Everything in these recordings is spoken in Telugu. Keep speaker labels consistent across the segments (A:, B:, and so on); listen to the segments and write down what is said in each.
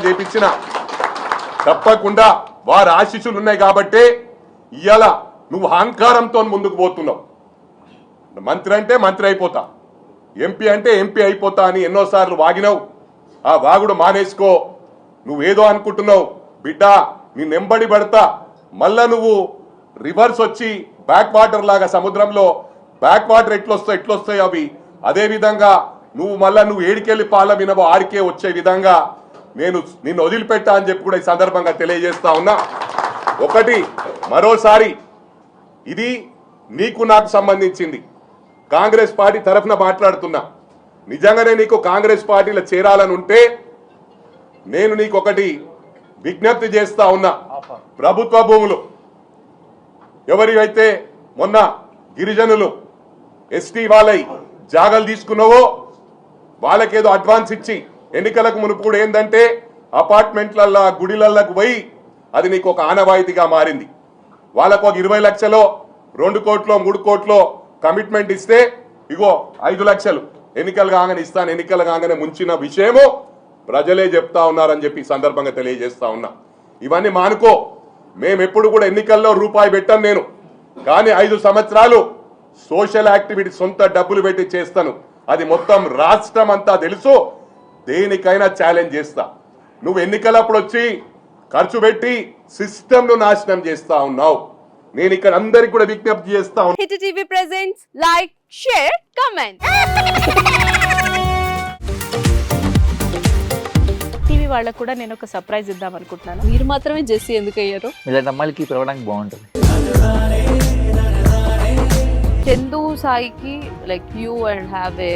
A: చేపించిన తప్పకుండా వారి ఆశీస్సులు ఉన్నాయి కాబట్టి ఇవాళ నువ్వు అహంకారంతో ముందుకు పోతున్నావు. మంత్రి అంటే మంత్రి అయిపోతా, ఎంపీ అంటే ఎంపీ అయిపోతా అని ఎన్నోసార్లు వాగినావు. ఆ వాగుడు మానేసుకో. నువ్వేదో అనుకుంటున్నావు బిడ్డ, నీ నెంబడి పడతా. మళ్ళా నువ్వు రివర్స్ వచ్చి బ్యాక్ వాటర్ లాగా సముద్రంలో బ్యాక్ వాటర్ ఎట్లొస్తాయి అవి అదే విధంగా నువ్వు మళ్ళా నువ్వు ఏడికెళ్ళి పాల వినవో ఆడికే వచ్చే విధంగా నేను నిన్ను వదిలిపెట్టా అని చెప్పి కూడా ఈ సందర్భంగా తెలియజేస్తా ఉన్నా. ఒకటి మరోసారి ఇది నీకు నాకు సంబంధించింది, కాంగ్రెస్ పార్టీ తరఫున మాట్లాడుతున్నా. నిజంగానే నీకు కాంగ్రెస్ పార్టీలో చేరాలని ఉంటే నేను నీకు ఒకటి విజ్ఞప్తి చేస్తా ఉన్నా. ప్రభుత్వ భూములు ఎవరివైతే మొన్న గిరిజనులు ఎస్టీ వాళ్ళై జాగాలు తీసుకున్నావో వాళ్ళకేదో అడ్వాన్స్ ఇచ్చి ఎన్నికలకు మునుపు కూడా ఏంటంటే అపార్ట్మెంట్లల్లో గుడిలలకు పోయి అది నీకు ఒక ఆనవాయితీగా మారింది. వాళ్ళకు ఒక 20 లక్షలో 2 కోట్లో 3 కోట్లో కమిట్మెంట్ ఇస్తే ఇగో 5 లక్షలు ఎన్నికలు కాగానే ఇస్తాను, ఎన్నికలు కాగానే ముంచిన విషయము ప్రజలే చెప్తా ఉన్నారని చెప్పి సందర్భంగా తెలియజేస్తా ఉన్నా. ఇవన్నీ మానుకో. మేమెప్పుడు కూడా ఎన్నికల్లో రూపాయి పెట్టాను నేను, కానీ 5 సంవత్సరాలు సోషల్ యాక్టివిటీ సొంత డబ్బులు పెట్టి చేస్తాను. అది మొత్తం రాష్ట్రం అంతా తెలుసు. దేనికైనా ఛాలెంజ్ చేస్తా. నువ్వు ఎన్నికలప్పుడు వచ్చి ఖర్చు పెట్టి సిస్టమ్ ను నాశనం చేస్తా ఉన్నావు. నేను ఇక్కడ అందరికి కూడా విజ్ఞప్తి చేస్తా ఉన్నా.
B: Hit TV presents like, share, comment. TV వాళ్ళకు కూడా నేను ఒక సర్ప్రైజ్ ఇద్దాం అనుకుంటున్నాను. మీరు మాత్రమే జెస్సీ ఎందుకు అయ్యారు?
C: ఇలాంటి అమ్మాయిలకి పిలవడానికి బాగుంటుంది.
B: చందు సాయికి like you and have a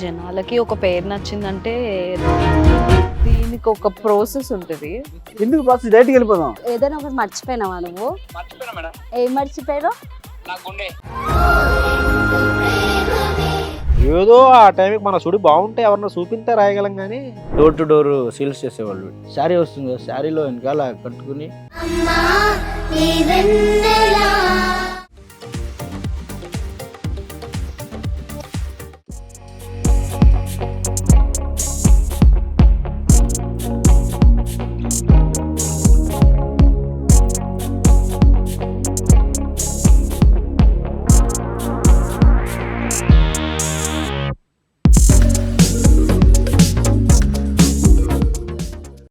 B: జనాలకి ఒక పేరు నచ్చిందంటే దీనికి ఒక ప్రాసెస్ ఉంటుంది.
D: ఎందుకు ప్రాసెస్ డైరెక్ట్గా వెళ్ళిపోదాం.
E: ఏదైనా ఒకటి మర్చిపోయినావా నువ్వు? ఏం మర్చిపోయావు?
D: ఏదో ఆ టైంకి మన సుడి బాగుంటే ఎవరన్నా చూపిస్తే రాయగలం కానీ డోర్ టు డోర్ సేల్స్ చేసేవాళ్ళు. శారీ వస్తుంది, శారీలో వెనకాల కట్టుకుని